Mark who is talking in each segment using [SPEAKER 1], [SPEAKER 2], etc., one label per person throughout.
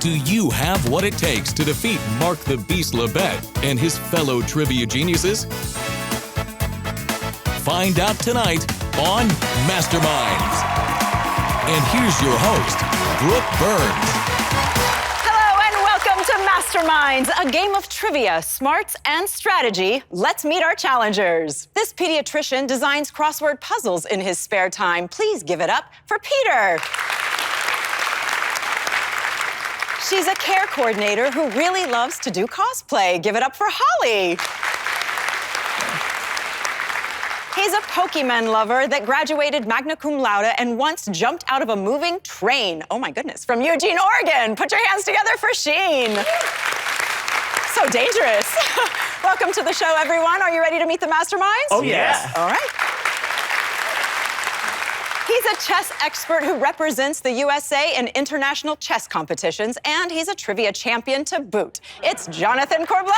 [SPEAKER 1] Do you have what it takes to defeat Mark the Beast Labette and his fellow trivia geniuses? Find out tonight on Masterminds. And here's your host, Brooke Burns.
[SPEAKER 2] Hello and welcome to Masterminds, a game of trivia, smarts, and strategy. Let's meet our challengers. This pediatrician designs crossword puzzles in his spare time. Please give it up for Peter. She's a care coordinator who really loves to do cosplay. Give it up for Holly. He's a Pokemon lover that graduated magna cum laude and once jumped out of a moving train. Oh my goodness, from Eugene, Oregon. Put your hands together for Sheen. So dangerous. Welcome to the show, everyone. Are you ready to meet the Masterminds?
[SPEAKER 3] Oh, yeah.
[SPEAKER 2] All right. He's a chess expert who represents the USA in international chess competitions, and he's a trivia champion to boot. It's Jonathan Corbla.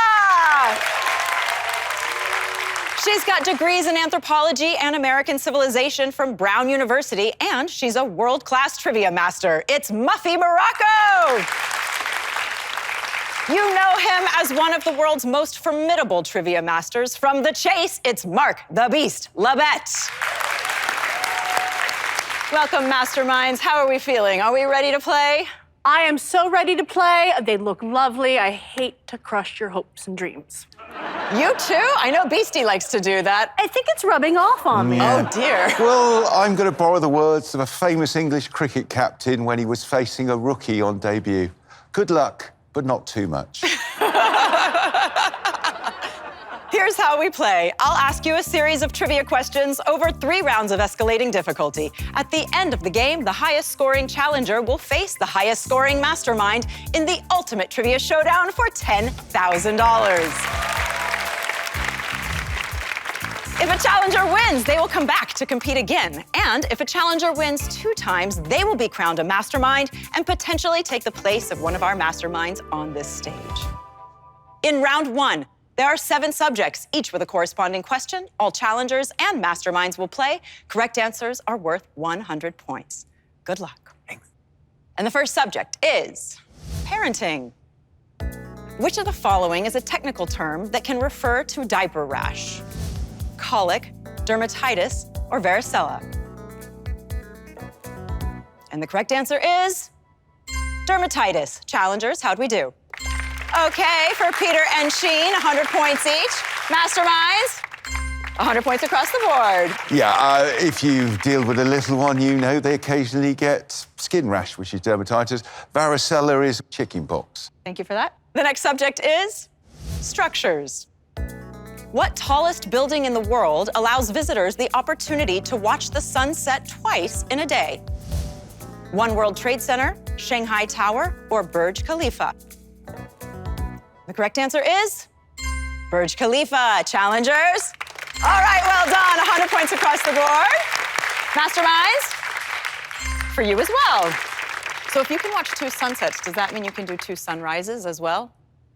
[SPEAKER 2] She's got degrees in anthropology and American civilization from Brown University, and she's a world-class trivia master. It's Muffy Morocco. You know him as one of the world's most formidable trivia masters. From The Chase, it's Mark the Beast Labette. Welcome, Masterminds. How are we feeling? Are we ready to play?
[SPEAKER 3] I am so ready to play. They look lovely. I hate to crush your hopes and dreams.
[SPEAKER 2] You too? I know Beastie likes to do that.
[SPEAKER 3] I think it's rubbing off on me.
[SPEAKER 2] Oh, dear.
[SPEAKER 4] Well, I'm going to borrow the words of a famous English cricket captain when he was facing a rookie on debut. Good luck, but not too much.
[SPEAKER 2] Here's how we play. I'll ask you a series of trivia questions over 3 rounds of escalating difficulty. At the end of the game, the highest scoring challenger will face the highest scoring mastermind in the ultimate trivia showdown for $10,000. If a challenger wins, they will come back to compete again. And if a challenger wins 2 times, they will be crowned a mastermind and potentially take the place of one of our masterminds on this stage. In round 1, there are 7 subjects, each with a corresponding question. All challengers and masterminds will play. Correct answers are worth 100 points. Good luck. Thanks. And the first subject is parenting. Which of the following is a technical term that can refer to diaper rash? Colic, dermatitis, or varicella? And the correct answer is dermatitis. Challengers, how'd we do? Okay, for Peter and Sheen, 100 points each. Masterminds, 100 points across the board.
[SPEAKER 4] Yeah, if you deal with a little one, you know they occasionally get skin rash, which is dermatitis. Varicella is chickenpox.
[SPEAKER 2] Thank you for that. The next subject is structures. What tallest building in the world allows visitors the opportunity to watch the sun set twice in a day? One World Trade Center, Shanghai Tower, or Burj Khalifa? The correct answer is Burj Khalifa. Challengers. All right, well done. 100 points across the board. Masterminds, for you as well. So if you can watch 2 sunsets, does that mean you can do 2 sunrises as well?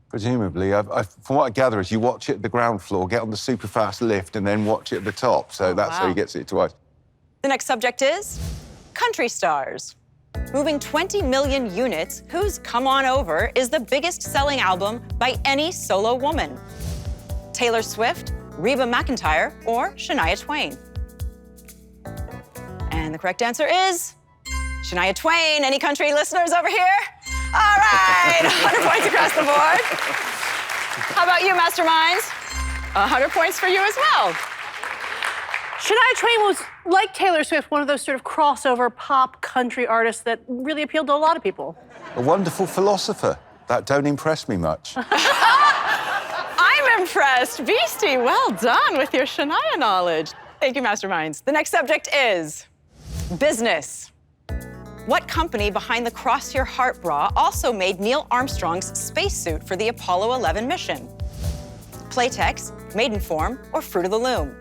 [SPEAKER 4] Presumably. From what I gather is you watch it at the ground floor, get on the super fast lift, and then watch it at the top. So that's how he gets it twice.
[SPEAKER 2] The next subject is country stars. Moving 20 million units, whose Come On Over is the biggest selling album by any solo woman? Taylor Swift, Reba McEntire, or Shania Twain? And the correct answer is Shania Twain. Any country listeners over here? All right, 100 points across the board. How about you, Masterminds? 100 points for you as well.
[SPEAKER 3] Shania Twain was, like Taylor Swift, one of those sort of crossover pop country artists that really appealed to a lot of people.
[SPEAKER 4] A wonderful philosopher. That don't impress me much.
[SPEAKER 2] I'm impressed. Beastie, well done with your Shania knowledge. Thank you, Masterminds. The next subject is business. What company behind the Cross Your Heart bra also made Neil Armstrong's spacesuit for the Apollo 11 mission? Playtex, Maidenform, or Fruit of the Loom?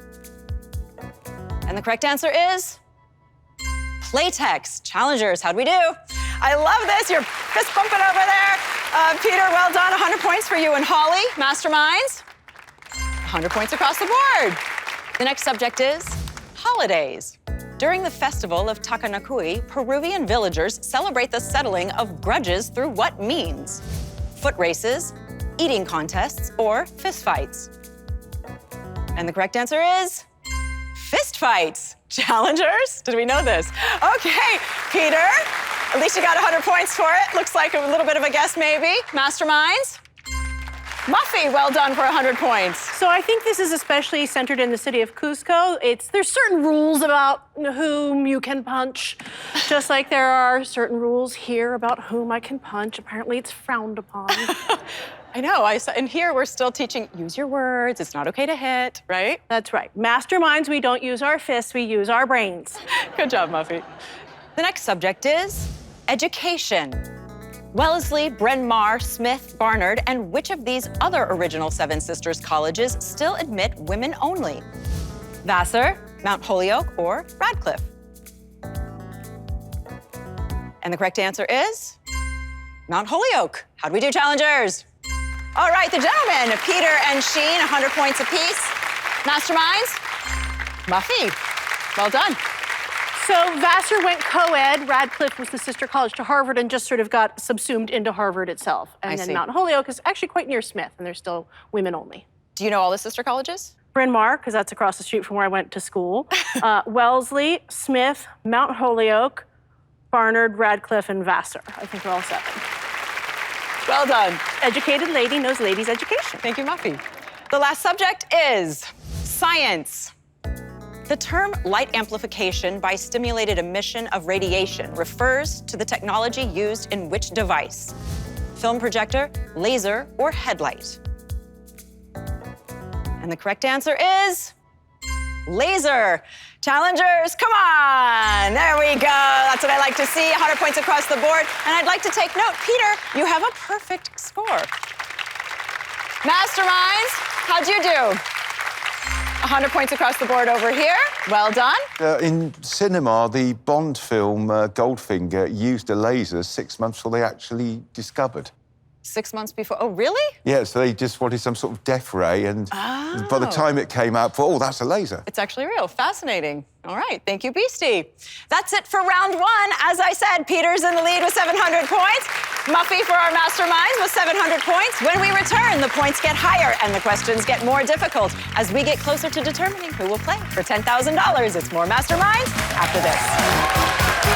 [SPEAKER 2] And the correct answer is Playtex. Challengers, how'd we do? I love this. You're fist bumping over there. Peter, well done. 100 points for you and Holly. Masterminds, 100 points across the board. The next subject is holidays. During the festival of Takanakui, Peruvian villagers celebrate the settling of grudges through what means? Foot races, eating contests, or fistfights? And the correct answer is fistfights. Challengers? Did we know this? Okay, Peter, at least you got 100 points for it. Looks like a little bit of a guess, maybe. Masterminds? Muffy, well done for 100 points.
[SPEAKER 3] So I think this is especially centered in the city of Cusco. There's certain rules about whom you can punch, just like there are certain rules here about whom I can punch. Apparently it's frowned upon.
[SPEAKER 2] I know, and here we're still teaching, use your words, it's not okay to hit, right?
[SPEAKER 3] That's right. Masterminds, we don't use our fists, we use our brains.
[SPEAKER 2] Good job, Muffy. The next subject is education. Wellesley, Bryn Mawr, Smith, Barnard, and which of these other original Seven Sisters colleges still admit women only? Vassar, Mount Holyoke, or Radcliffe? And the correct answer is Mount Holyoke. How'd we do, challengers? All right, the gentlemen, Peter and Sheen, 100 points apiece. Masterminds, Muffy, well done.
[SPEAKER 3] So Vassar went co-ed, Radcliffe was the sister college to Harvard and just sort of got subsumed into Harvard itself. And
[SPEAKER 2] I
[SPEAKER 3] then
[SPEAKER 2] see.
[SPEAKER 3] Mount Holyoke is actually quite near Smith, and they're still women only.
[SPEAKER 2] Do you know all the sister colleges?
[SPEAKER 3] Bryn Mawr, because that's across the street from where I went to school. Wellesley, Smith, Mount Holyoke, Barnard, Radcliffe, and Vassar. I think we're all 7.
[SPEAKER 2] Well done.
[SPEAKER 3] Educated lady knows ladies' education.
[SPEAKER 2] Thank you, Muffy. The last subject is science. The term light amplification by stimulated emission of radiation refers to the technology used in which device? Film projector, laser, or headlight? And the correct answer is laser. Challengers, come on. There we go. That's what I like to see. 100 points across the board. And I'd like to take note, Peter, you have a perfect score. Masterminds, how'd you do? 100 points across the board over here. Well done.
[SPEAKER 4] In cinema, the Bond film Goldfinger used a laser 6 months before they actually discovered.
[SPEAKER 2] 6 months before. Oh, really?
[SPEAKER 4] Yeah, so they just wanted some sort of death ray, and by the time it came out, oh, that's a laser.
[SPEAKER 2] It's actually real. Fascinating. All right. Thank you, Beastie. That's it for round 1. As I said, Peter's in the lead with 700 points. Muffy for our masterminds with 700 points. When we return, the points get higher and the questions get more difficult as we get closer to determining who will play for $10,000. It's more masterminds after this.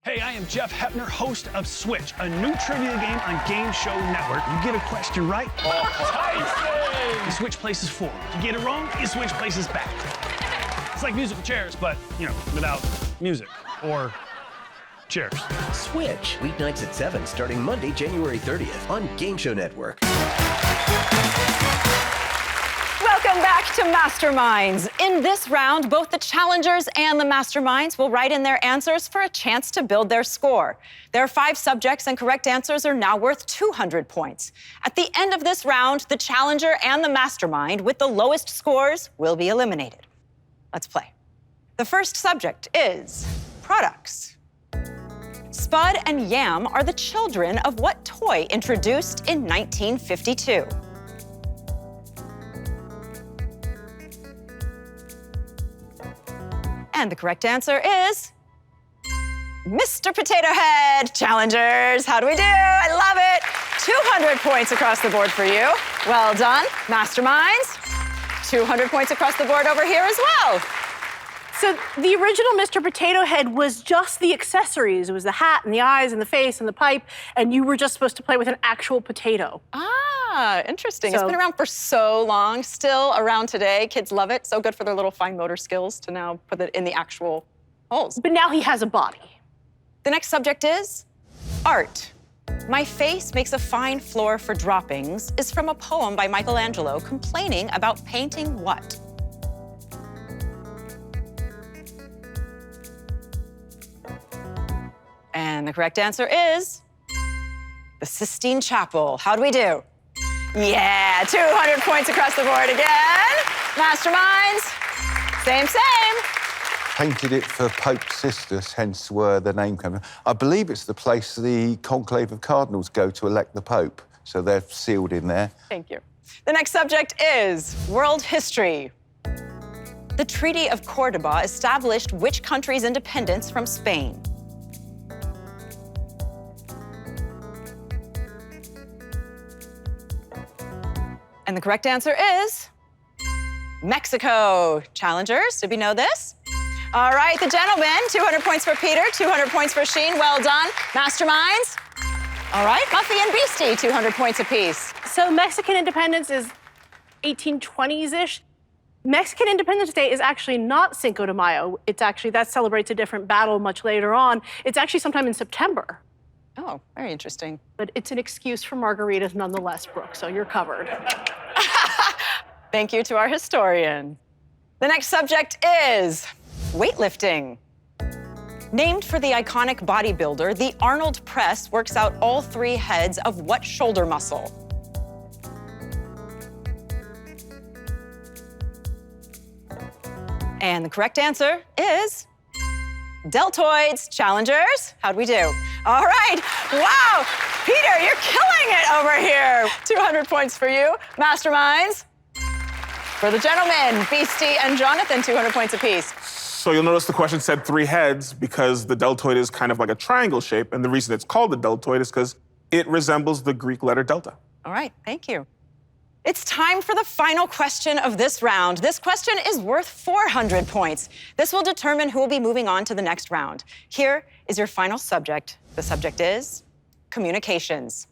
[SPEAKER 5] Hey, I am Jeff Hepner, host of Switch, a new trivia game on Game Show Network. You get a question right, you switch places forward. You get it wrong, you switch places back. It's like musical chairs, but, without music or chairs.
[SPEAKER 6] Switch, weeknights at 7, starting Monday, January 30th on Game Show Network.
[SPEAKER 2] Welcome back to Masterminds. In this round, both the challengers and the masterminds will write in their answers for a chance to build their score. There are 5 subjects, and correct answers are now worth 200 points. At the end of this round, the challenger and the mastermind with the lowest scores will be eliminated. Let's play. The first subject is products. Spud and Yam are the children of what toy introduced in 1952? And the correct answer is Mr. Potato Head. Challengers, how do we do? I love it. 200 points across the board for you. Well done. Masterminds, 200 points across the board over here as well.
[SPEAKER 3] So the original Mr. Potato Head was just the accessories. It was the hat and the eyes and the face and the pipe, and you were just supposed to play with an actual potato.
[SPEAKER 2] Ah, interesting. It's been around for so long, still around today. Kids love it. So good for their little fine motor skills to now put it in the actual holes.
[SPEAKER 3] But now he has a body.
[SPEAKER 2] The next subject is art. My face makes a fine floor for droppings is from a poem by Michelangelo complaining about painting what? And the correct answer is the Sistine Chapel. How'd we do? Yeah, 200 points across the board again. Masterminds, same.
[SPEAKER 4] Painted it for Pope Sisters, hence where the name came from. I believe it's the place the conclave of cardinals go to elect the Pope, so they're sealed in there.
[SPEAKER 2] Thank you. The next subject is world history. The Treaty of Cordoba established which country's independence from Spain? And the correct answer is Mexico. Challengers, did we know this? All right, the gentlemen, 200 points for Peter, 200 points for Sheen. Well done. Masterminds. All right, Muffy and Beastie, 200 points apiece.
[SPEAKER 3] So Mexican independence is 1820s-ish. Mexican Independence Day is actually not Cinco de Mayo. It's actually, that celebrates a different battle much later on. It's actually sometime in September.
[SPEAKER 2] Oh, very interesting.
[SPEAKER 3] But it's an excuse for margaritas nonetheless, Brooke, so you're covered.
[SPEAKER 2] Thank you to our historian. The next subject is weightlifting. Named for the iconic bodybuilder, the Arnold press works out all three heads of what shoulder muscle? And the correct answer is deltoids. Challengers, how'd we do? All right, wow, Peter, you're killing it over here. 200 points for you. Masterminds. For the gentlemen, Beastie and Jonathan, 200 points apiece.
[SPEAKER 7] So you'll notice the question said three heads because the deltoid is kind of like a triangle shape, and the reason it's called the deltoid is because it resembles the Greek letter delta.
[SPEAKER 2] All right, thank you. It's time for the final question of this round. This question is worth 400 points. This will determine who will be moving on to the next round. Here is your final subject. The subject is communications.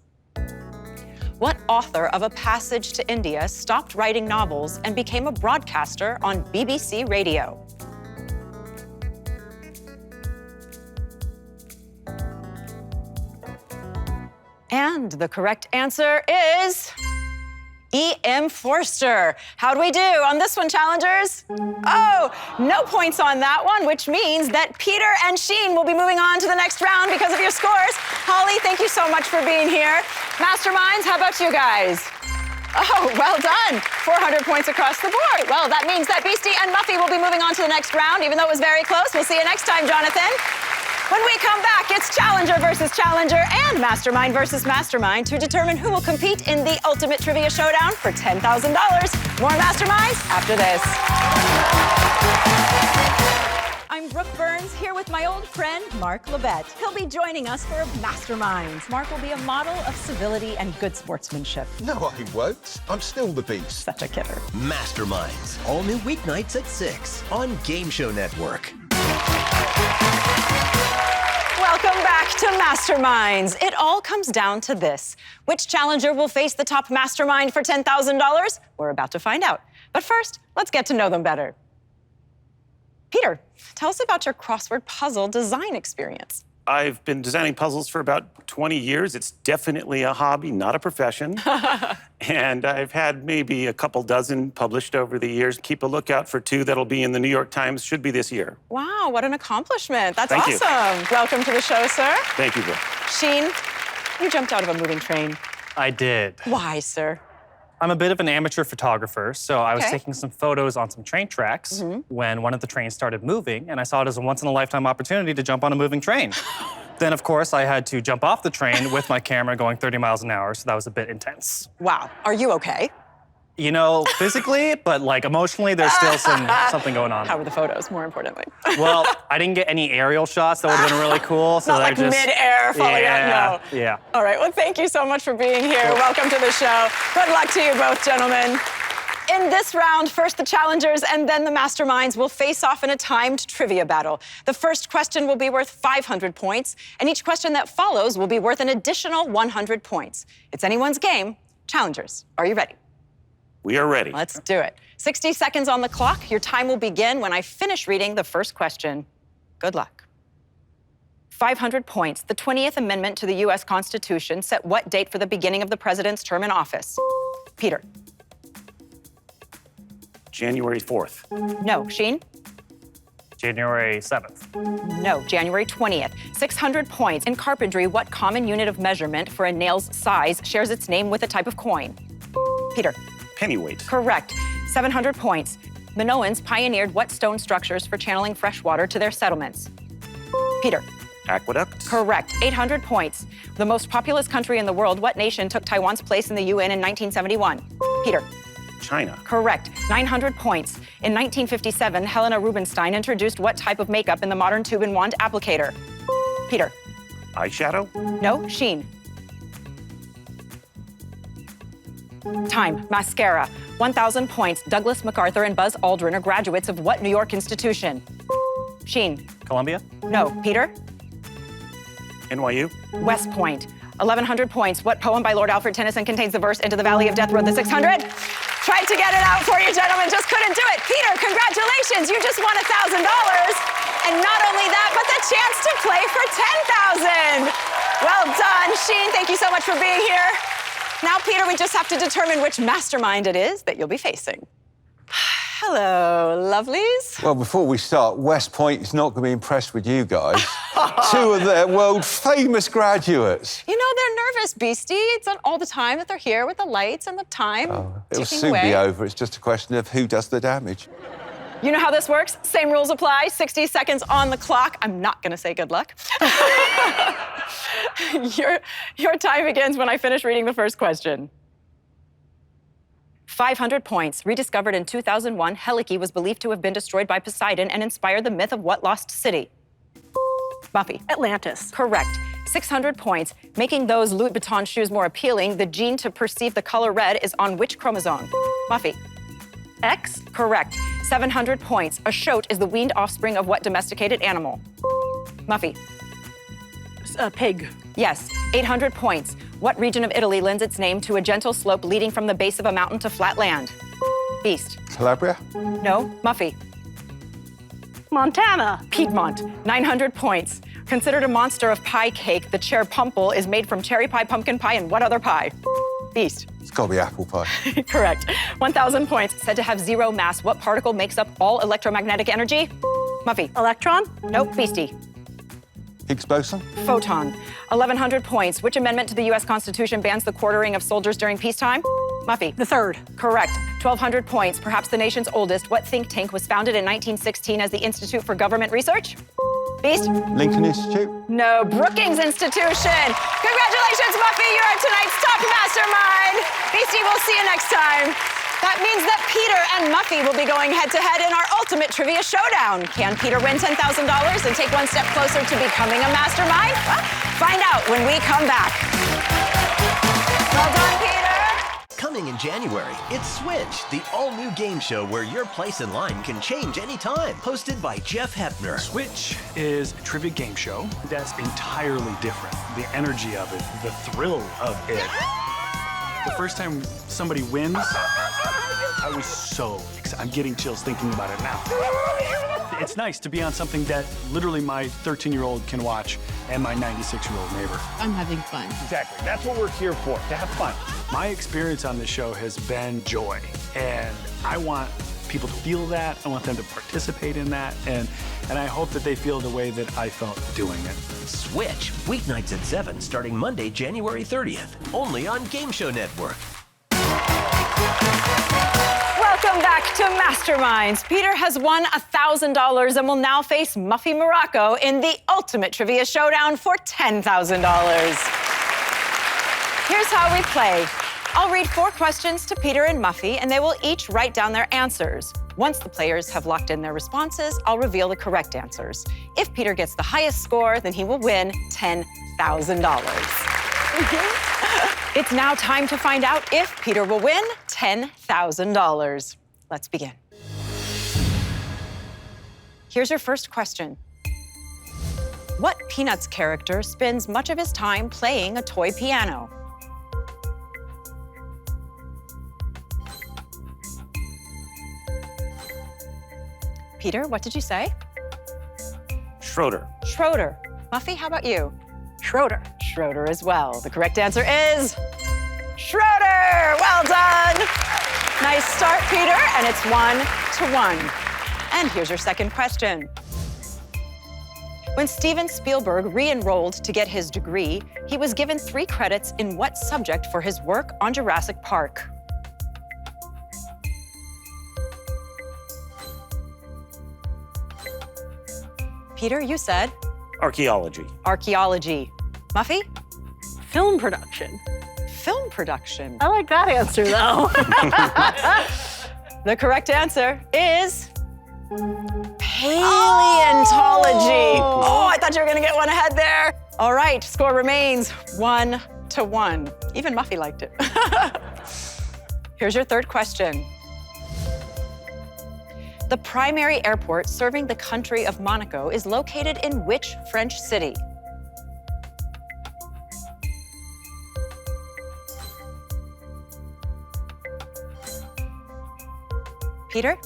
[SPEAKER 2] What author of A Passage to India stopped writing novels and became a broadcaster on BBC Radio? And the correct answer is E.M. Forster. How'd we do on this one, challengers? Oh, no points on that one, which means that Peter and Sheen will be moving on to the next round because of your scores. Holly, thank you so much for being here. Masterminds, how about you guys? Oh, well done. 400 points across the board. Well, that means that Beastie and Muffy will be moving on to the next round, even though it was very close. We'll see you next time, Jonathan. When we come back, it's Challenger versus Challenger and Mastermind versus Mastermind to determine who will compete in the Ultimate Trivia Showdown for $10,000. More Masterminds after this. I'm Brooke Burns, here with my old friend, Mark Labette. He'll be joining us for Masterminds. Mark will be a model of civility and good sportsmanship.
[SPEAKER 8] No, I won't. I'm still the beast.
[SPEAKER 2] Such a kidder.
[SPEAKER 6] Masterminds, all new weeknights at 6 on Game Show Network.
[SPEAKER 2] Welcome back to Masterminds. It all comes down to this. Which challenger will face the top mastermind for $10,000? We're about to find out. But first, let's get to know them better. Peter, tell us about your crossword puzzle design experience.
[SPEAKER 9] I've been designing puzzles for about 20 years. It's definitely a hobby, not a profession. And I've had maybe a couple dozen published over the years. Keep a lookout for 2 that'll be in the New York Times, should be this year.
[SPEAKER 2] Wow, what an accomplishment. That's
[SPEAKER 9] Thank
[SPEAKER 2] awesome.
[SPEAKER 9] you.
[SPEAKER 2] Welcome to the show, sir.
[SPEAKER 9] Thank you, Brooke.
[SPEAKER 2] Sheen, you jumped out of a moving train.
[SPEAKER 10] I did.
[SPEAKER 2] Why, sir?
[SPEAKER 10] I'm a bit of an amateur photographer, so I was
[SPEAKER 2] Okay.
[SPEAKER 10] taking some photos on some train tracks when one of the trains started moving, and I saw it as a once-in-a-lifetime opportunity to jump on a moving train. Then, of course, I had to jump off the train with my camera going 30 miles an hour, so that was a bit intense.
[SPEAKER 2] Wow, are you okay?
[SPEAKER 10] You know, physically, but like emotionally, there's still something going on.
[SPEAKER 2] How were the photos, more importantly?
[SPEAKER 10] Well, I didn't get any aerial shots. That would have been really cool. So
[SPEAKER 2] Not
[SPEAKER 10] I
[SPEAKER 2] like
[SPEAKER 10] just
[SPEAKER 2] mid-air falling out, no.
[SPEAKER 10] Yeah.
[SPEAKER 2] All right, well, thank you so much for being here. Welcome to the show. Good luck to you both, gentlemen. In this round, first the challengers and then the masterminds will face off in a timed trivia battle. The first question will be worth 500 points, and each question that follows will be worth an additional 100 points. It's anyone's game. Challengers, are you ready?
[SPEAKER 9] We are ready.
[SPEAKER 2] Let's do it. 60 seconds on the clock. Your time will begin when I finish reading the first question. Good luck. 500 points. The 20th Amendment to the U.S. Constitution set what date for the beginning of the president's term in office? Peter.
[SPEAKER 9] January 4th.
[SPEAKER 2] No. Sheen?
[SPEAKER 10] January 7th.
[SPEAKER 2] No. January 20th. 600 points. In carpentry, what common unit of measurement for a nail's size shares its name with a type of coin? Peter.
[SPEAKER 9] Pennyweight.
[SPEAKER 2] Correct. 700 points. Minoans pioneered what stone structures for channeling fresh water to their settlements? Peter.
[SPEAKER 9] Aqueduct.
[SPEAKER 2] Correct. 800 points. The most populous country in the world, what nation took Taiwan's place in the UN in 1971? Peter.
[SPEAKER 9] China.
[SPEAKER 2] Correct. 900 points. In 1957, Helena Rubinstein introduced what type of makeup in the modern tube and wand applicator? Peter.
[SPEAKER 9] Eyeshadow?
[SPEAKER 2] No, sheen. Time. Mascara. 1,000 points. Douglas MacArthur and Buzz Aldrin are graduates of what New York institution? Sheen.
[SPEAKER 10] Columbia?
[SPEAKER 2] No. Peter?
[SPEAKER 9] NYU?
[SPEAKER 2] West Point. 1,100 points. What poem by Lord Alfred Tennyson contains the verse, "Into the Valley of Death rode the 600"? Tried to get it out for you, gentlemen, just couldn't do it. Peter, congratulations, you just won $1,000. And not only that, but the chance to play for $10,000. Well done, Sheen, thank you so much for being here. Now, Peter, we just have to determine which mastermind it is that you'll be facing. Hello, lovelies.
[SPEAKER 4] Well, before we start, West Point is not going to be impressed with you guys. Two of their world-famous graduates.
[SPEAKER 2] You know, they're nervous, Beastie. It's not all the time that they're here with the lights and the time
[SPEAKER 4] It'll
[SPEAKER 2] ticking
[SPEAKER 4] soon
[SPEAKER 2] away.
[SPEAKER 4] be over. It's just a question of who does the damage.
[SPEAKER 2] You know how this works? Same rules apply. 60 seconds on the clock. I'm not gonna say good luck. Your time begins when I finish reading the first question. 500 points. Rediscovered in 2001, Helike was believed to have been destroyed by Poseidon and inspired the myth of what lost city? Muffy.
[SPEAKER 3] Atlantis.
[SPEAKER 2] Correct. 600 points. Making those Louis Vuitton shoes more appealing, the gene to perceive the color red is on which chromosome? Muffy.
[SPEAKER 3] X.
[SPEAKER 2] Correct. 700 points. A shoat is the weaned offspring of what domesticated animal? Muffy.
[SPEAKER 3] A pig.
[SPEAKER 2] Yes. 800 points. What region of Italy lends its name to a gentle slope leading from the base of a mountain to flat land? Beast.
[SPEAKER 4] Calabria?
[SPEAKER 2] No. Muffy.
[SPEAKER 3] Montana.
[SPEAKER 2] Piedmont. 900 points. Considered a monster of pie cake, the chair pumple is made from cherry pie, pumpkin pie, and what other pie? Beast.
[SPEAKER 4] It's got to be apple pie.
[SPEAKER 2] Correct. 1,000 points. Said to have zero mass. What particle makes up all electromagnetic energy? Muffy.
[SPEAKER 3] Electron.
[SPEAKER 2] Nope. Beastie.
[SPEAKER 4] Higgs boson?
[SPEAKER 2] Photon. 1,100 points. Which amendment to the U.S. Constitution bans the quartering of soldiers during peacetime? Muffy.
[SPEAKER 3] The third.
[SPEAKER 2] Correct. 1,200 points. Perhaps the nation's oldest. What think tank was founded in 1916 as the Institute for Government Research? Beast?
[SPEAKER 4] Lincoln Institute?
[SPEAKER 2] No, Brookings Institution. Congratulations, Muffy. You're our tonight's top mastermind. Beastie, we'll see you next time. That means that Peter and Muffy will be going head-to-head in our ultimate trivia showdown. Can Peter win $10,000 and take one step closer to becoming a mastermind? Well, find out when we come back. Well done, Peter.
[SPEAKER 6] Coming in January, it's Switch, the all-new game show where your place in line can change anytime. Hosted by Jeff Hepner.
[SPEAKER 5] Switch is a trivia game show that's entirely different. The energy of it, the thrill of it. The first time somebody wins, I was so excited. I'm getting chills thinking about it now. It's nice to be on something that literally my 13-year-old can watch and my 96-year-old neighbor.
[SPEAKER 11] I'm having fun.
[SPEAKER 5] Exactly. That's what we're here for, to have fun. My experience on this show has been joy, and I want people to feel that. I want them to participate in that, and I hope that they feel the way that I felt doing it.
[SPEAKER 6] Switch, weeknights at 7, starting Monday, January 30th, only on Game Show Network.
[SPEAKER 2] Welcome back to Masterminds. Peter has won $1,000 and will now face Muffy Morocco in the ultimate trivia showdown for $10,000. Here's how we play. I'll read 4 questions to Peter and Muffy, and they will each write down their answers. Once the players have locked in their responses, I'll reveal the correct answers. If Peter gets the highest score, then he will win $10,000. It's now time to find out if Peter will win $10,000. Let's begin. Here's your first question. What Peanuts character spends much of his time playing a toy piano? Peter, what did you say?
[SPEAKER 9] Schroeder.
[SPEAKER 2] Schroeder. Muffy, how about you?
[SPEAKER 3] Schroeder.
[SPEAKER 2] Schroeder as well. The correct answer is Schroeder. Well done. Nice start, Peter, and it's 1-1. And here's your second question. When Steven Spielberg re-enrolled to get his degree, he was given 3 credits in what subject for his work on Jurassic Park? Peter, you said?
[SPEAKER 9] Archaeology.
[SPEAKER 2] Archaeology. Muffy?
[SPEAKER 3] Film production.
[SPEAKER 2] film production.
[SPEAKER 3] I like that answer, though.
[SPEAKER 2] The correct answer is paleontology. Oh, I thought you were gonna get one ahead there. All right, score remains 1-1. Even Muffy liked it. Here's your third question. The primary airport serving the country of Monaco is located in which French city? Peter?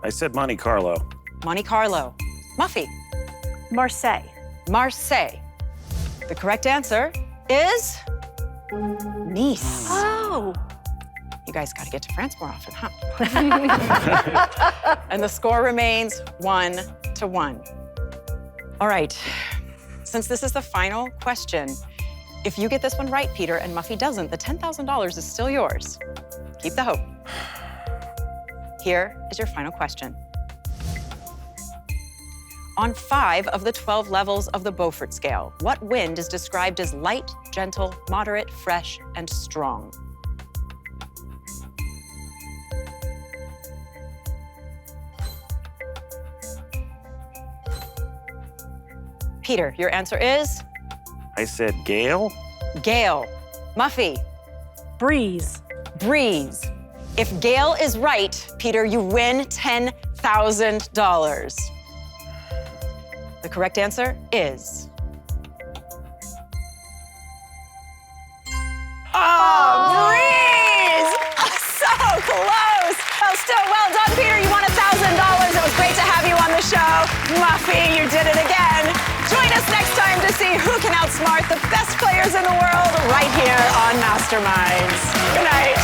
[SPEAKER 9] I said Monte Carlo.
[SPEAKER 2] Monte Carlo. Muffy?
[SPEAKER 3] Marseille.
[SPEAKER 2] Marseille. The correct answer is Nice.
[SPEAKER 3] Oh.
[SPEAKER 2] You guys got to get to France more often, huh? And the score remains 1-1. All right, since this is the final question, if you get this one right, Peter, and Muffy doesn't, the $10,000 is still yours. Keep the hope. Here is your final question. On 5 of the 12 levels of the Beaufort scale, what wind is described as light, gentle, moderate, fresh, and strong? Peter, your answer is?
[SPEAKER 9] I said gale.
[SPEAKER 2] Gale. Muffy?
[SPEAKER 3] Breeze.
[SPEAKER 2] Breeze. If Gale is right, Peter, you win $10,000. The correct answer is... breeze! So close! Well, still well done, Peter. You won $1,000. It was great to have you on the show. Muffy, you did it again. Join us next time to see who can outsmart the best players in the world right here on Masterminds. Good night.